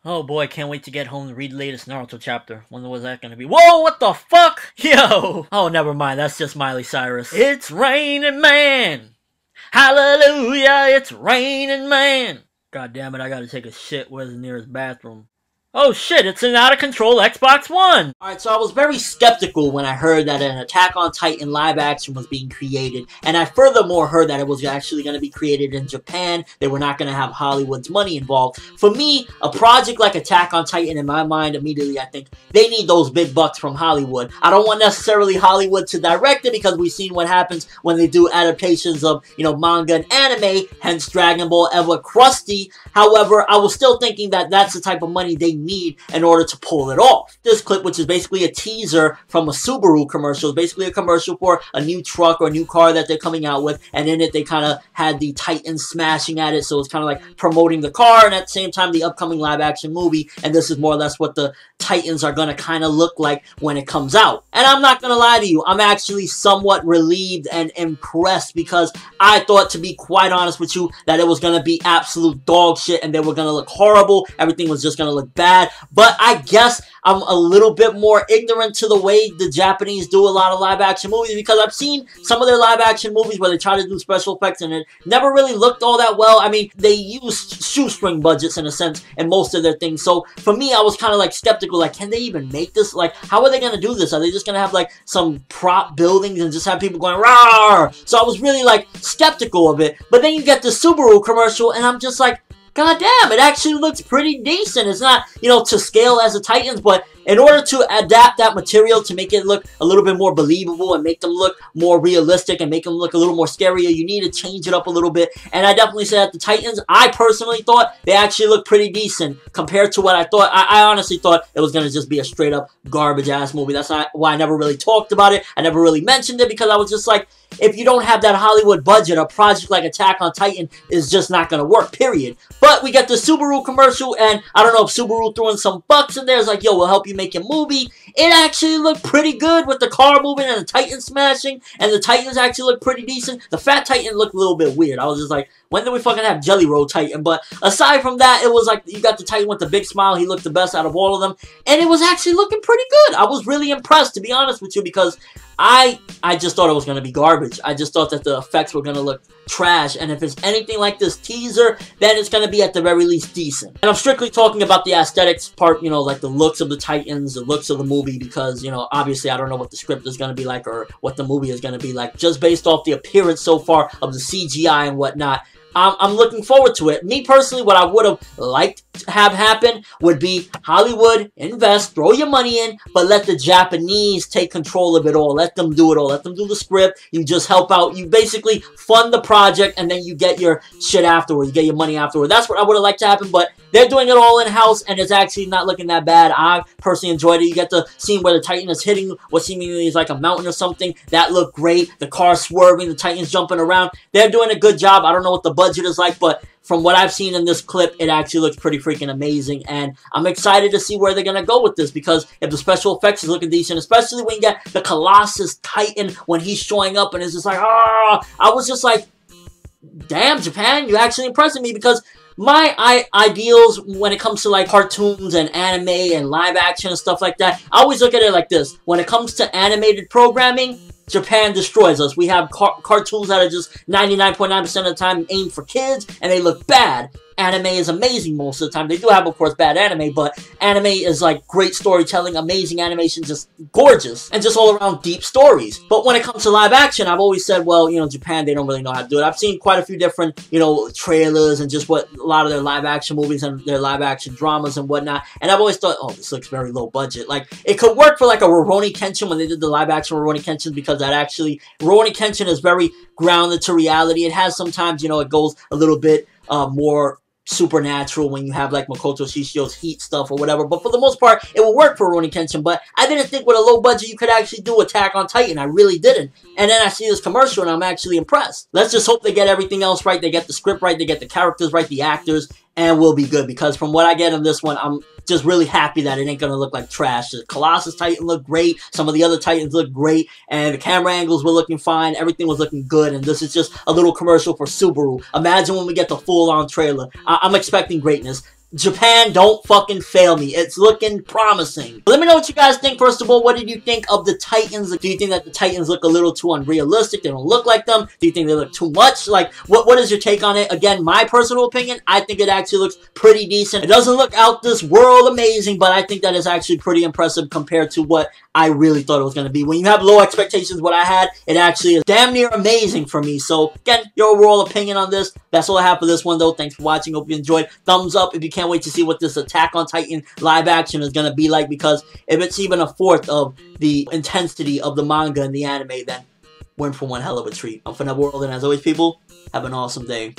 Oh boy, can't wait to get home to read the latest Naruto chapter. Wonder what's that gonna be. Whoa, what the fuck? Yo! Oh, never mind, that's just Miley Cyrus. It's raining man! Hallelujah, it's raining man! God damn it, I gotta take a shit. Where's the nearest bathroom? Oh shit, it's an out-of-control Xbox One! Alright, so I was very skeptical when I heard that an Attack on Titan live action was being created, and I furthermore heard that it was actually going to be created in Japan. They were not going to have Hollywood's money involved. For me, a project like Attack on Titan, in my mind, immediately I think, they need those big bucks from Hollywood. I don't want necessarily Hollywood to direct it, because we've seen what happens when they do adaptations of, manga and anime, hence Dragon Ball Ever Krusty. However, I was still thinking that that's the type of money they need in order to pull it off. This clip, which is basically a teaser from a Subaru commercial, is basically a commercial for a new truck or a new car that they're coming out with, and in it they kind of had the Titans smashing at it, so it's kind of like promoting the car, and at the same time the upcoming live action movie, and this is more or less what the Titans are going to kind of look like when it comes out. And I'm not going to lie to you, I'm actually somewhat relieved and impressed, because I thought, to be quite honest with you, that it was going to be absolute dog shit, and they were going to look horrible, everything was just going to look bad. But I guess I'm a little bit more ignorant to the way the Japanese do a lot of live action movies, because I've seen some of their live action movies where they try to do special effects and it never really looked all that well. I mean, they used shoestring budgets in a sense in most of their things. So for me, I was kind of like skeptical, like, can they even make this? Like, how are they going to do this? Are they just going to have like some prop buildings and just have people going rawr? So I was really like skeptical of it. But then you get the Subaru commercial and I'm just like, God damn, it actually looks pretty decent. It's not, to scale as the Titans, but in order to adapt that material to make it look a little bit more believable and make them look more realistic and make them look a little more scarier, you need to change it up a little bit. And I definitely said that the Titans, I personally thought they actually looked pretty decent compared to what I thought. I honestly thought it was going to just be a straight up garbage ass movie. That's not why I never really talked about it. I never really mentioned it, because I was just like, if you don't have that Hollywood budget, a project like Attack on Titan is just not going to work, period. But we got the Subaru commercial, and I don't know if Subaru threw in some bucks in there. It's like, yo, we'll help you make your movie. It actually looked pretty good with the car moving and the Titan smashing, and the Titans actually looked pretty decent. The Fat Titan looked a little bit weird. I was just like, when did we fucking have Jelly Roll Titan? But aside from that, it was like, you got the Titan with the big smile. He looked the best out of all of them, and it was actually looking pretty good. I was really impressed, to be honest with you, because I just thought it was going to be garbage. I just thought that the effects were going to look trash, and if it's anything like this teaser, then it's going to be at the very least decent. And I'm strictly talking about the aesthetics part, like the looks of the Titans, the looks of the movie, because, obviously I don't know what the script is going to be like or what the movie is going to be like, just based off the appearance so far of the CGI and whatnot. I'm looking forward to it. Me personally, what I would have liked to have happen would be Hollywood, invest, throw your money in, but let the Japanese take control of it all. Let them do it all. Let them do the script. You just help out. You basically fund the project, and then you get your shit afterward. You get your money afterward. That's what I would have liked to happen, but they're doing it all in-house, and it's actually not looking that bad. I personally enjoyed it. You get the scene where the Titan is hitting what seemingly is like a mountain or something. That looked great. The car swerving, the Titans jumping around. They're doing a good job. I don't know what the budget is like, but from what I've seen in this clip, it actually looks pretty freaking amazing, and I'm excited to see where they're going to go with this, because if the special effects is looking decent, especially when you get the Colossus Titan when he's showing up and it's just like, ah, I was just like, damn, Japan, you actually impressing me, because my ideals when it comes to like cartoons and anime and live action and stuff like that, I always look at it like this. When it comes to animated programming, Japan destroys us. We have cartoons that are just 99.9% of the time aimed for kids, and they look bad. Anime is amazing most of the time. They do have, of course, bad anime, but anime is like great storytelling, amazing animation, just gorgeous, and just all around deep stories. But when it comes to live action, I've always said, well, Japan, they don't really know how to do it. I've seen quite a few different, trailers and just what a lot of their live action movies and their live action dramas and whatnot, and I've always thought, oh, this looks very low budget. Like, it could work for like a Rurouni Kenshin when they did the live action Rurouni Kenshin, because that actually, Rurouni Kenshin is very grounded to reality. It has sometimes, it goes a little bit more supernatural when you have like Makoto Shishio's heat stuff or whatever, but for the most part it will work for Rurouni Kenshin. But I didn't think with a low budget you could actually do Attack on Titan. I really didn't. And then I see this commercial and I'm actually impressed. Let's just hope they get everything else right. They get the script right, they get the characters right, the actors, and we'll be good, because from what I get in this one, I'm just really happy that it ain't gonna look like trash. The Colossus Titan looked great, some of the other Titans looked great, and the camera angles were looking fine, everything was looking good, and this is just a little commercial for Subaru. Imagine when we get the full-on trailer. I'm expecting greatness. Japan, don't fucking fail me. It's looking promising. Let me know what you guys think. First of all, what did you think of the Titans? Do you think that the Titans look a little too unrealistic? They don't look like them? Do you think they look too much? Like, what is your take on it? Again, my personal opinion, I think it actually looks pretty decent. It doesn't look out this world amazing, but I think that is actually pretty impressive compared to what I really thought it was going to be. When you have low expectations, what I had, it actually is damn near amazing for me. So, again, your overall opinion on this. That's all I have for this one, though. Thanks for watching. Hope you enjoyed. Thumbs up if you can't wait to see what this Attack on Titan live action is going to be like, because if it's even a fourth of the intensity of the manga and the anime, then we're in for one hell of a treat. I'm ForneverWorld, and as always, people, have an awesome day.